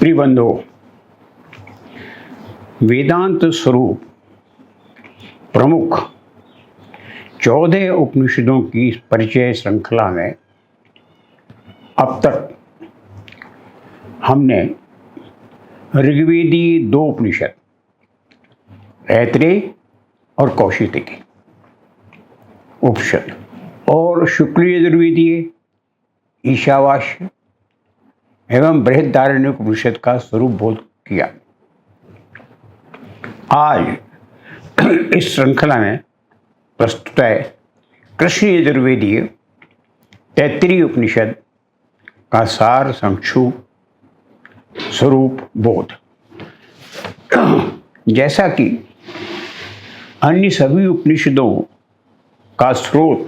प्रिय बंधुओं, वेदांत स्वरूप प्रमुख 14 उपनिषदों की परिचय श्रृंखला में अब तक हमने ऋग्वेदी 2 उपनिषद ऐत्रेय और कौशिकी उपनिषद और शुक्ल यजुर्वेदीय ईशावास्य एवं बृहदारण्यक उपनिषद का स्वरूप बोध किया। आज इस श्रृंखला में प्रस्तुत है कृष्ण यजुर्वेदीय तैत्तिरीय उपनिषद का सार संक्षिप्त स्वरूप बोध। जैसा कि अन्य सभी उपनिषदों का स्रोत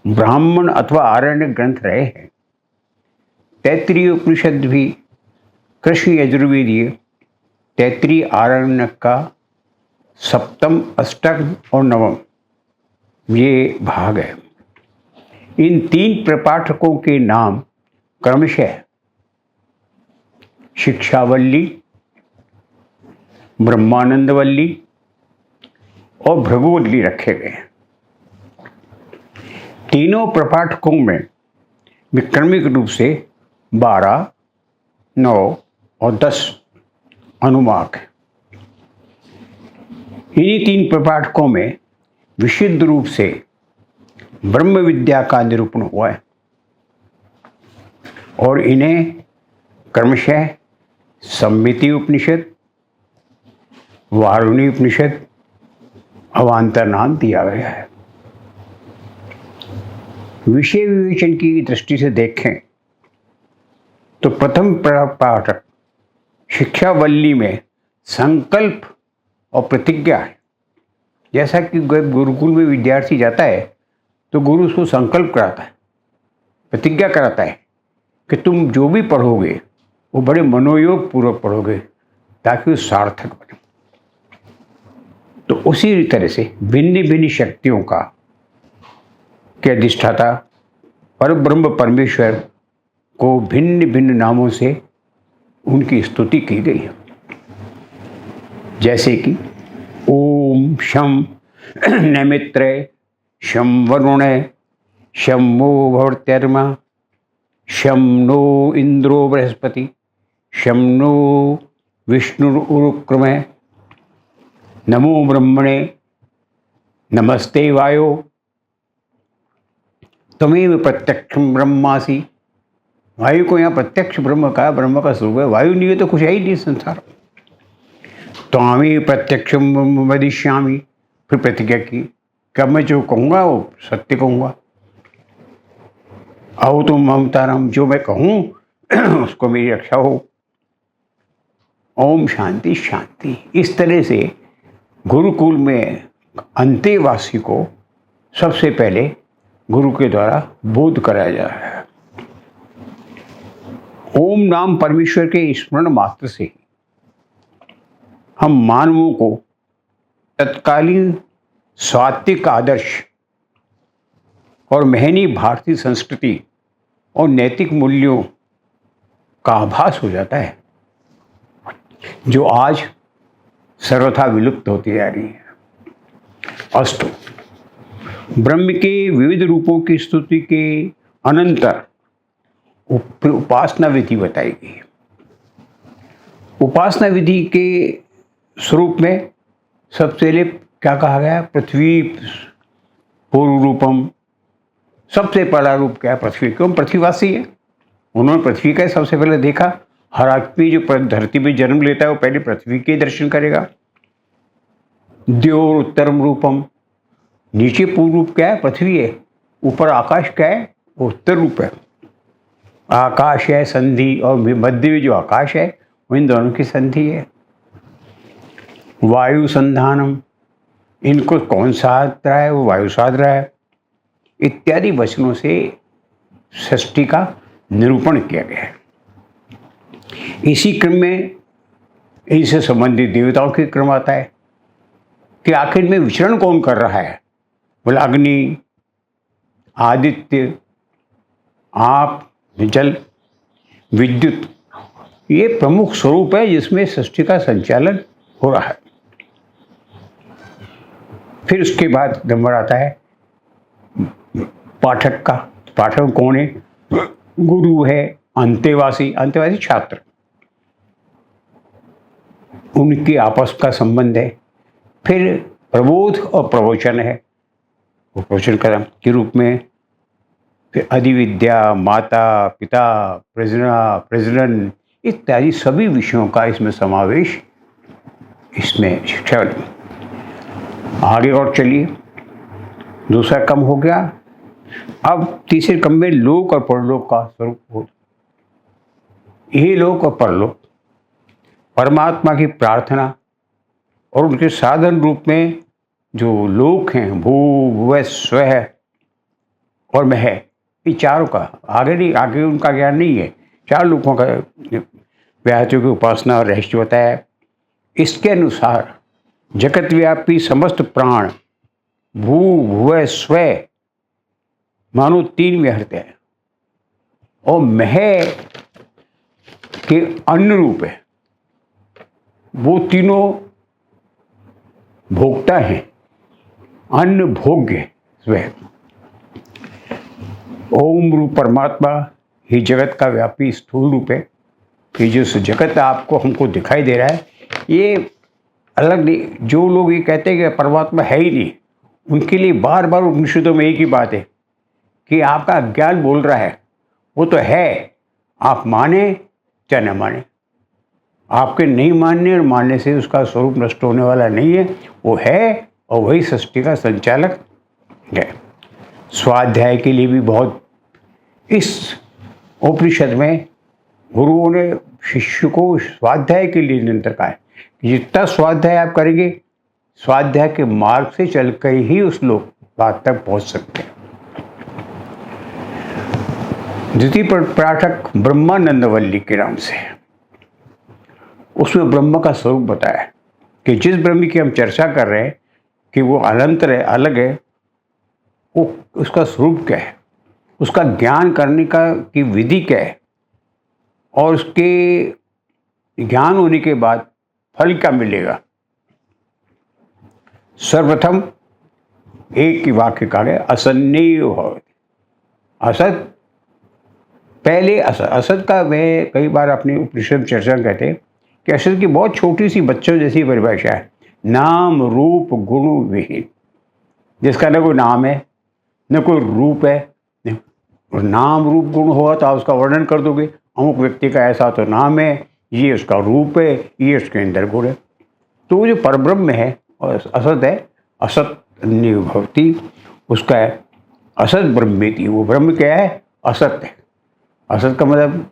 ब्राह्मण अथवा आरण्य ग्रंथ रहे हैं, तैत्तिरीय उपनिषद भी कृष्ण यजुर्वेदीय तैत्तिरीय आरण्यक का सप्तम, अष्टम और नवम ये भाग है। इन 3 प्रपाठकों के नाम क्रमशः शिक्षावल्ली, ब्रह्मानंदवल्ली और भृगुवल्ली रखे गए हैं। तीनों प्रपाठकों में विक्रमिक रूप से 12, 9 और 10 अनुवाक है। इन्हीं 3 प्रपाठकों में विशुद्ध रूप से ब्रह्म विद्या का निरूपण हुआ है और इन्हें क्रमशः संहिता उपनिषद, वारुणी उपनिषद, अवान्तर नाम दिया गया है। विषय विवेचन की दृष्टि से देखें तो प्रथम प्रपाठक शिक्षावल्ली में संकल्प और प्रतिज्ञा है। जैसा कि गुरुकुल में विद्यार्थी जाता है तो गुरु उसको संकल्प कराता है, प्रतिज्ञा कराता है कि तुम जो भी पढ़ोगे वो बड़े मनोयोग पूर्वक पढ़ोगे ताकि वो सार्थक बने। तो उसी तरह से भिन्न भिन्न शक्तियों का के अधिष्ठाता परब्रह्म परमेश्वर को भिन्न भिन्न नामों से उनकी स्तुति की गई है। जैसे कि ओम शम नैमित्रे शम वरुणे शम वो भवत्यर्मा शम नो इंद्रो बृहस्पति शम नो विष्णुरुक्रमे नमो ब्रह्मणे नमस्ते वायो तमेव प्रत्यक्षम ब्रह्मासि। वायु को यहाँ प्रत्यक्ष ब्रह्म का स्वरूप है। वायु नहीं है तो कुछ है ही नहीं संसार। त्वामेव प्रत्यक्षम ब्रह्म वदिष्यामि, फिर प्रतिज्ञा की कि अब मैं जो कहूँगा वो सत्य कहूँगा। आओ तुम ममताराम, जो मैं कहूँ उसको मेरी रक्षा हो। ओम शांति शांति। इस तरह से गुरुकुल में अंतेवासी को सबसे पहले गुरु के द्वारा बोध कराया जा रहा है। ओम नाम परमेश्वर के स्मरण मात्र से हम मानवों को तत्कालीन सात्विक आदर्श और महनी भारतीय संस्कृति और नैतिक मूल्यों का आभास हो जाता है, जो आज सर्वथा विलुप्त होती जा रही है। अस्तु, ब्रह्म के विविध रूपों की स्तुति के अनंतर उपासना विधि बताई गई है। उपासना विधि के स्वरूप में सबसे पहले क्या कहा गया? पृथ्वी पूर्व रूपम। सबसे पहला रूप क्या है? पृथ्वी। क्यों? पृथ्वीवासी है, उन्होंने पृथ्वी का सबसे पहले देखा। हर आदमी जो धरती में जन्म लेता है वो पहले पृथ्वी के दर्शन करेगा। द्योर उत्तरम रूपम। नीचे पूर्व रूप क्या है? पृथ्वी है। ऊपर आकाश क्या है? वो उत्तर रूप है। आकाश है संधि, और मध्य में जो आकाश है वो इन दोनों की संधि है। वायु संधानम, इनको कौन साध रहा है? वो वायु साध रहा है। इत्यादि वचनों से सृष्टि का निरूपण किया गया है। इसी क्रम में इनसे संबंधित देवताओं के क्रम आता है कि आखिर में विचरण कौन कर रहा है? बोला अग्नि, आदित्य, आप, जल, विद्युत, ये प्रमुख स्वरूप है जिसमें सृष्टि का संचालन हो रहा है। फिर उसके बाद नंबर आता है पाठक का। पाठक कौन है? गुरु है, अंतेवासी, अंतेवासी छात्र, उनकी आपस का संबंध है। फिर प्रबोध और प्रवचन है, वो प्रवचन कर्म के रूप में। फिर अधिविद्या, माता पिता, प्रजनन इत्यादि सभी विषयों का इसमें समावेश इसमें शिक्षा। आगे और चलिए, दूसरा क्रम हो गया। अब तीसरे क्रम में लोक और परलोक का स्वरूप हो। यही लोक और परलोक परमात्मा की प्रार्थना और उनके साधन रूप में जो लोक हैं, भू भुव स्वः और मह, ये चारों का आगे उनका ज्ञान नहीं है। चार लोगों का व्याहतियों की उपासना और रहस्य बताया। इसके अनुसार जगत व्यापी समस्त प्राण भू भुव स्वः मानो तीन व्यर्थ है और मह के अन्न रूप है, वो तीनों भोक्ता हैं, अन्न भोग्य स्वयं। ओम रूप परमात्मा ही जगत का व्यापी स्थूल रूप है। ये जो जगत आपको हमको दिखाई दे रहा है, ये अलग नहीं। जो लोग ये कहते हैं कि परमात्मा है ही नहीं, उनके लिए बार बार उपनिषदों में एक ही बात है कि आपका अज्ञान बोल रहा है। वो तो है, आप माने चाहे न माने। आपके नहीं मानने और मानने से उसका स्वरूप नष्ट होने वाला नहीं है, वो है और वही सृष्टि का संचालक है। स्वाध्याय के लिए भी बहुत, इस उपनिषद में गुरुओं ने शिष्य को स्वाध्याय के लिए निरंतर कहा है। जितना स्वाध्याय आप करेंगे, स्वाध्याय के मार्ग से चलकर ही उस लोक बात तक पहुंच सकते हैं। द्वितीय पाठक ब्रह्मानंद वल्ली के नाम से, उसमें ब्रह्म का स्वरूप बताया कि जिस ब्रह्म की हम चर्चा कर रहे हैं कि वो अनंतर है, अलग है, वो उसका स्वरूप क्या है, उसका ज्ञान करने की विधि क्या है और उसके ज्ञान होने के बाद फल क्या मिलेगा। सर्वप्रथम एक ही वाक्य का है, असन्नेय भवति। असत पहले असत का मैं कई बार अपनी उपनिषद चर्चा कहते हैं कि असत की बहुत छोटी सी बच्चों जैसी परिभाषा है, नाम रूप गुण विहीन, जिसका न कोई नाम है न कोई रूप है। और नाम रूप गुण हुआ तो उसका वर्णन कर दोगे, अमुक व्यक्ति का ऐसा तो नाम है, ये उसका रूप है, ये उसके अंदर गुण है। तो वो जो परब्रह्म है और असत है, असत भवति, उसका है असत ब्रह्मेति। वो ब्रह्म क्या है? असत है। असत का मतलब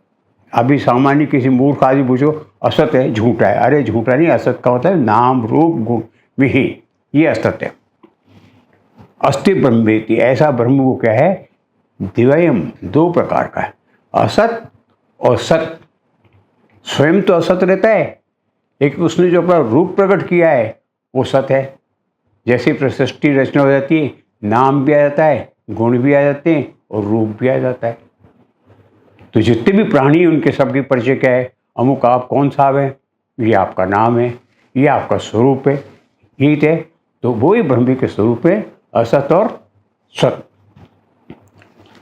अभी सामान्य किसी मूर्ख आदमी पूछो असत है, झूठा है। अरे झूठा नहीं, असत का होता है नाम रूप गुण विहीन, ये असत है। अस्ति ब्रह्मेति, ऐसा ब्रह्म को क्या है? द्वयम, दो प्रकार का है, असत और सत। स्वयं तो असत रहता है, लेकिन उसने जो अपना रूप प्रकट किया है वो सत है। जैसे सृष्टि रचना हो जाती है, नाम भी आ जाता है, गुण भी आ जाते हैं और रूप भी आ जाता है। तो जितने भी प्राणी उनके सबके परिचय क्या है? अमुक आप कौन साहब हैं, ये आपका नाम है, ये आपका स्वरूप है, यही है। तो वो ही ब्रह्म के स्वरूप है, असत और सत।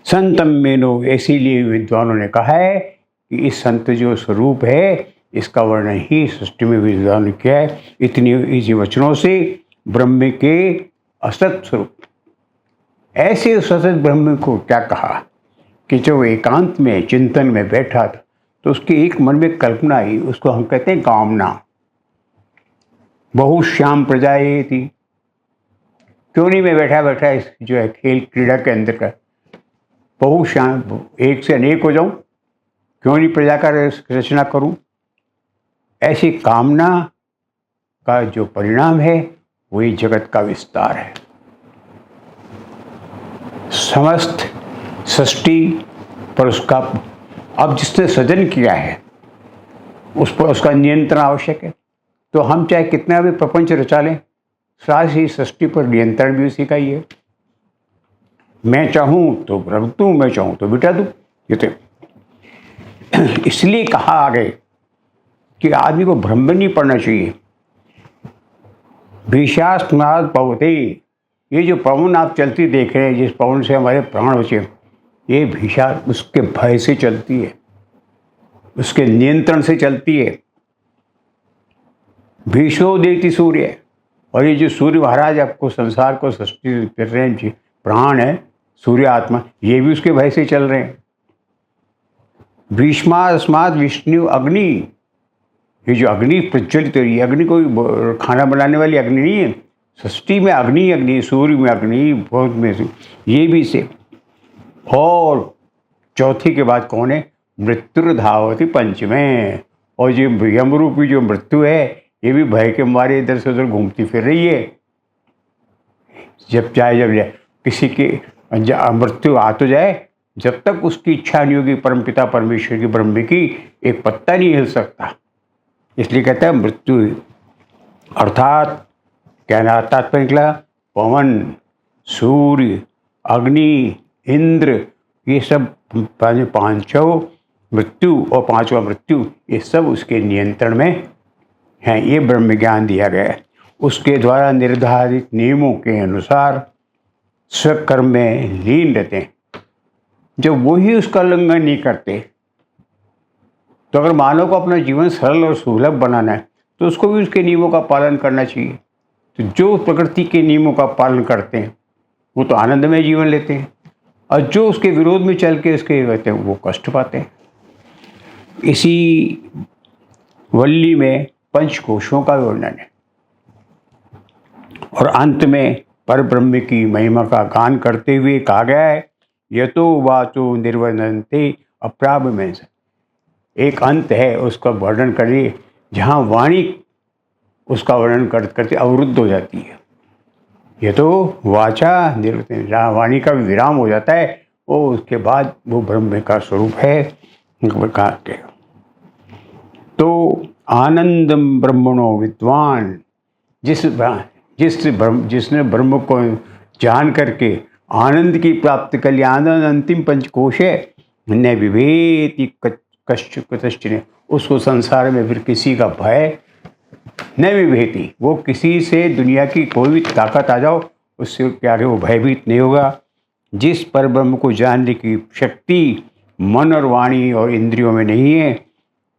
संतम मेनो, इसीलिए विद्वानों ने कहा है कि इस संत जो स्वरूप है इसका वर्णन ही सृष्टि में विद्वान ने किया है इतनी इसी वचनों से। ब्रह्म के असत स्वरूप, ऐसे उस असत ब्रह्म को क्या कहा कि जो एकांत में चिंतन में बैठा था तो उसके एक मन में कल्पना आई, उसको हम कहते हैं कामना। बहु श्याम प्रजाएं थी, क्यों नहीं मैं बैठा बैठा इस जो है खेल क्रीड़ा के अंदर का बहु श्याम, एक से अनेक हो जाऊं, क्यों नहीं प्रजा का रचना करूं। ऐसी कामना का जो परिणाम है वही जगत का विस्तार है। समस्त सृष्टि पर उसका, अब जिसने सृजन किया है उस पर उसका नियंत्रण आवश्यक है। तो हम चाहे कितना भी प्रपंच रचा लें, साथ ही सृष्टि पर नियंत्रण भी उसी का ही है। मैं चाहूं तो रख दूं, मैं चाहूं तो बिटा दूं। ये तो इसलिए कहा आगे कि आदमी को भ्रम में नहीं पड़ना चाहिए। भीषास्नाद पवते, ये जो पवन आप चलती देख रहे हैं, जिस पवन से हमारे प्राण बचे, ये भीषा उसके भय से चलती है, उसके नियंत्रण से चलती है। भीषो देती सूर्य, और ये जो सूर्य महाराज आपको संसार को सृष्टि कर रहे हैं, जी प्राण है, सूर्य आत्मा, ये भी उसके भय से चल रहे हैं। भीष्मास्माद विष्णु अग्नि, ये जो अग्नि प्रज्वलित हो रही है, अग्नि कोई खाना बनाने वाली अग्नि नहीं है, सृष्टि में अग्नि, अग्नि सूर्य में अग्नि, बहुत में से ये भी से। और चौथी के बाद कौन है? मृत्युर्धावती पंचमें, और ये यमरूपी जो मृत्यु है, ये भी भय के मारे इधर से उधर घूमती फिर रही है। जब जाए किसी की मृत्यु आ तो जाए, जब तक उसकी इच्छा नहीं होगी परमपिता परमेश्वर की ब्रह्म की, एक पत्ता नहीं हिल सकता। इसलिए कहता है मृत्यु। अर्थात क्या तात्पर्य निकला? पवन, सूर्य, अग्नि, इंद्र, ये सब पांचों मृत्यु और पांचवा मृत्यु, ये सब उसके नियंत्रण में हैं। ये ब्रह्म ज्ञान दिया गया है। उसके द्वारा निर्धारित नियमों के अनुसार स्वकर्म में लीन रहते हैं। जब वही उसका उल्लंघन नहीं करते, तो अगर मानव को अपना जीवन सरल और सुलभ बनाना है, तो उसको भी उसके नियमों का पालन करना चाहिए। तो जो प्रकृति के नियमों का पालन करते हैं वो तो आनंदमय जीवन लेते हैं, और जो उसके विरोध में चल के उसके रहते हैं वो कष्ट पाते हैं। इसी वल्ली में पंचकोशों का वर्णन है, और अंत में परब्रह्म की महिमा का गान करते हुए कहा गया है, यतो वाचो निर्वर्णन्ते अप्राप्य। एक अंत है, उसका वर्णन करिए जहाँ वाणी उसका वर्णन करते अवरुद्ध हो जाती है। यतो वाचा निर्वर्तन्ते, जहाँ वाणी का विराम हो जाता है, वो उसके बाद वो ब्रह्म का स्वरूप है। कहा के तो आनंदम ब्रह्मणो विद्वान, जिसने ब्रह्म को जान करके आनंद की प्राप्ति कर लिया, आनंद अंतिम पंचकोश है, न विवेति कश्चिन, उसको संसार में फिर किसी का भय न विभेति, वो किसी से दुनिया की कोई भी ताकत आ जाओ उससे क्या आगे वो भयभीत नहीं होगा। जिस पर ब्रह्म को जानने की शक्ति मन और वाणी और इंद्रियों में नहीं है,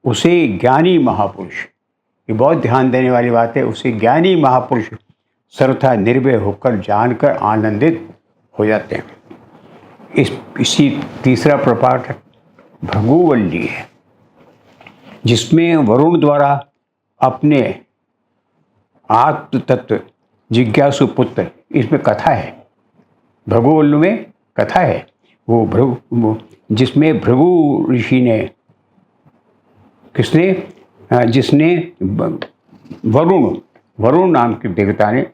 उसे ज्ञानी महापुरुष, ये बहुत ध्यान देने वाली बात है, उसे ज्ञानी महापुरुष सर्वथा निर्भय होकर जानकर आनंदित हो जाते हैं। इसी तीसरा प्रपाठ भृगुवल्ली है, जिसमें वरुण द्वारा अपने आत्म तत्व जिज्ञासु पुत्र, इसमें कथा है, भृगुवल्ली में कथा है। जिसमें भृगु ऋषि ने जिसने वरुण नाम के देवता ने,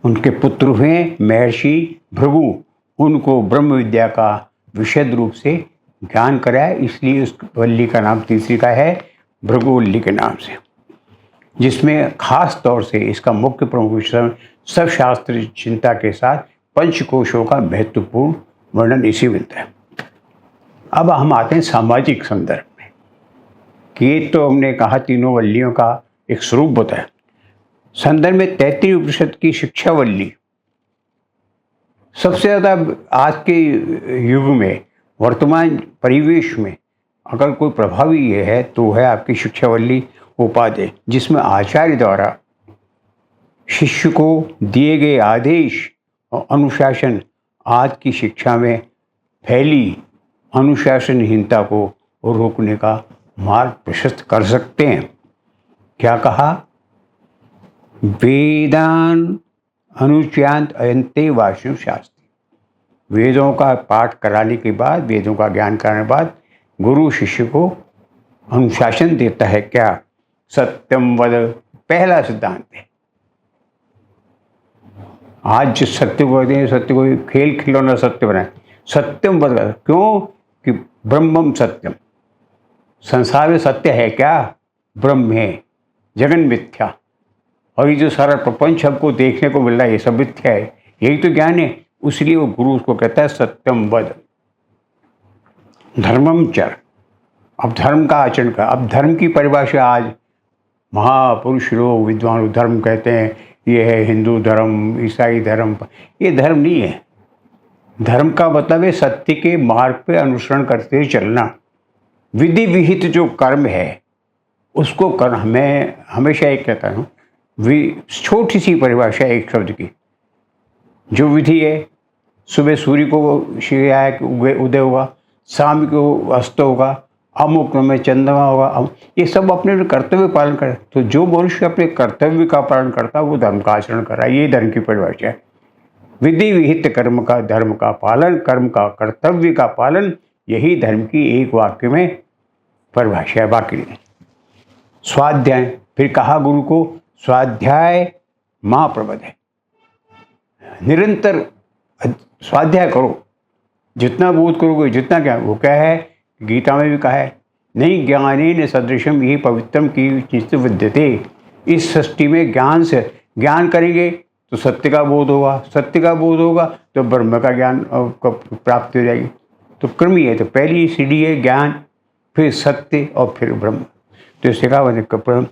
उनके पुत्र हुए महर्षि भृगु, उनको ब्रह्म विद्या का विशद रूप से ज्ञान कराया, इसलिए उस वल्ली का नाम तीसरी का है भृगुवल्ली के नाम से। जिसमें खास तौर से इसका मुख्य प्रमुख विषय सब शास्त्र चिंता के साथ पंचकोशों का महत्वपूर्ण वर्णन इसी मिलता है। अब हम आते हैं सामाजिक संदर्भ में, कि ये तो हमने कहा तीनों वल्लियों का एक स्वरूप बताया। संदर्भ में 33% की शिक्षा वल्ली सबसे ज़्यादा आज के युग में, वर्तमान परिवेश में अगर कोई प्रभावी है तो है आपकी शिक्षावल्ली उपाध्याय, जिसमें आचार्य द्वारा शिष्य को दिए गए आदेश और अनुशासन आज की शिक्षा में फैली अनुशासनहीनता को रोकने का मार्ग प्रशस्त कर सकते हैं। क्या कहा? वेदान अनुच्यांत अयंते वाष्णु शास्त्री, वेदों का पाठ कराने के बाद, वेदों का ज्ञान कराने के बाद गुरु शिष्य को अनुशासन देता है। क्या? सत्यम वद, पहला सिद्धांत है। आज जिस सत्य को कहते हैं, सत्य को खेल खिलौना सत्य बनाए, सत्यम वद। क्यों? कि ब्रह्मम सत्यम, संसार में सत्य है क्या? ब्रह्म है, जगन मिथ्या, और ये जो सारा प्रपंच हमको देखने को मिल रहा है ये सब मिथ्या है, यही तो ज्ञान है। उसलिए वो गुरु उसको कहता है सत्यम वद। धर्मम चर, अब धर्म का आचरण कर। अब धर्म की परिभाषा आज महापुरुष लोग, विद्वान लोग धर्म कहते हैं, ये है हिंदू धर्म, ईसाई धर्म। ये धर्म नहीं है। धर्म का मतलब है सत्य के मार्ग पे अनुसरण करते हुए चलना। विधि विहित जो कर्म है उसको कर। मैं हमेशा एक कहता हूँ, छोटी सी परिभाषा एक शब्द की। जो विधि है, सुबह सूर्य को उदय होगा, शाम को अस्त होगा, अमुक में चंद्रमा होगा, ये सब अपने कर्तव्य पालन करे। तो जो मनुष्य अपने कर्तव्य का पालन करता है वो धर्म का आचरण कर रहा है। ये धर्म की परिभाषा है। विधि विहित कर्म का धर्म का पालन, कर्म का कर्तव्य का पालन, यही धर्म की एक वाक्य में परिभाषा है, बाकी नहीं। स्वाध्याय, फिर कहा गुरु को स्वाध्याय महाप्रबंध है। निरंतर स्वाध्याय करो, जितना बोध करोगे जितना क्या। वो क्या है, गीता में भी कहा है, नहीं ज्ञानेन सदृशम यही पवित्रम की चित्त विद्यते। इस सृष्टि में ज्ञान से ज्ञान करेंगे तो सत्य का बोध होगा, सत्य का बोध होगा तो ब्रह्म का ज्ञान प्राप्ति हो जाएगी। तो क्रम ही है। तो पहली सीढ़ी है ज्ञान, फिर सत्य और फिर ब्रह्म। तो इससे कहा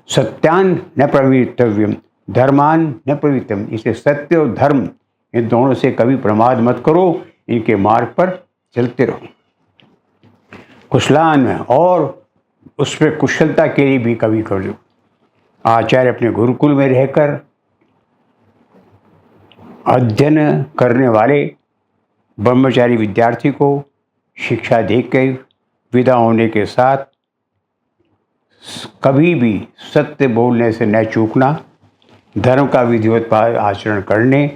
सत्यान न प्रवृत्तव्यम धर्मान न प्रवृत्तम। इसे सत्य और धर्म इन दोनों से कभी प्रमाद मत करो, इनके मार्ग पर चलते रहो। कुशलान में, और उस पर कुशलता के लिए भी कभी कर लो। आचार्य अपने गुरुकुल में रहकर अध्ययन करने वाले ब्रह्मचारी विद्यार्थी को शिक्षा देकर विदा होने के साथ कभी भी सत्य बोलने से न चूकना, धर्म का विधिवत आचरण करने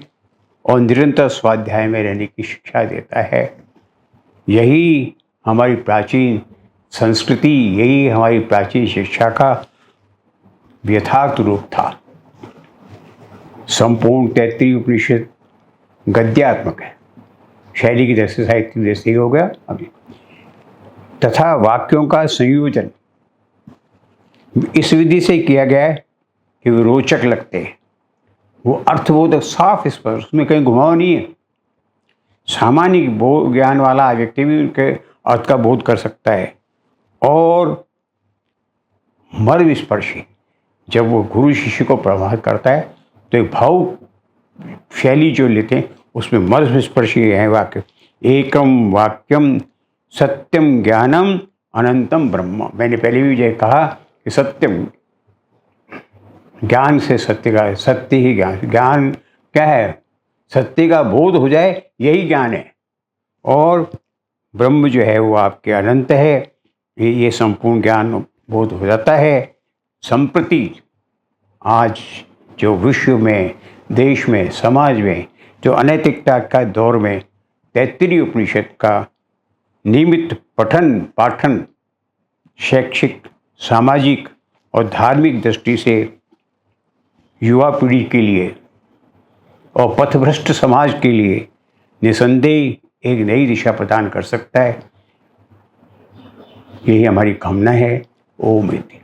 और निरंतर स्वाध्याय में रहने की शिक्षा देता है। यही हमारी प्राचीन संस्कृति, यही हमारी प्राचीन शिक्षा का यथार्थ रूप था। संपूर्ण 33 उपनिषद गद्यात्मक है, शैली की दृष्टि से, साहित्य की दृष्टि हो गया अभी। तथा वाक्यों का संयोजन इस विधि से किया गया है कि वे रोचक लगते हैं, वो अर्थबोधक साफ स्पष्ट, उसमें कहीं घुमाव नहीं है। सामान्य ज्ञान वाला व्यक्ति भी उनके अर्थ का बोध कर सकता है। और मर्मस्पर्शी, जब वो गुरु शिष्य को प्रभावित करता है तो एक भाव शैली जो लेते हैं उसमें मर्मस्पर्शी है वाक्य। एकम वाक्यम सत्यम ज्ञानम अनंतम ब्रह्म। मैंने पहले भी ये कहा कि सत्यम, ज्ञान से सत्य का, सत्य ही ज्ञान। ज्ञान क्या है, सत्य का बोध हो जाए यही ज्ञान है। और ब्रह्म जो है वो आपके अनंत है, ये संपूर्ण ज्ञान बोध हो जाता है। संप्रति आज जो विश्व में, देश में, समाज में जो अनैतिकता का दौर में 33 उपनिषद का नियमित पठन पाठन शैक्षिक, सामाजिक और धार्मिक दृष्टि से युवा पीढ़ी के लिए और पथभ्रष्ट समाज के लिए निसंदेह एक नई दिशा प्रदान कर सकता है। यही हमारी कामना है। ओम इति।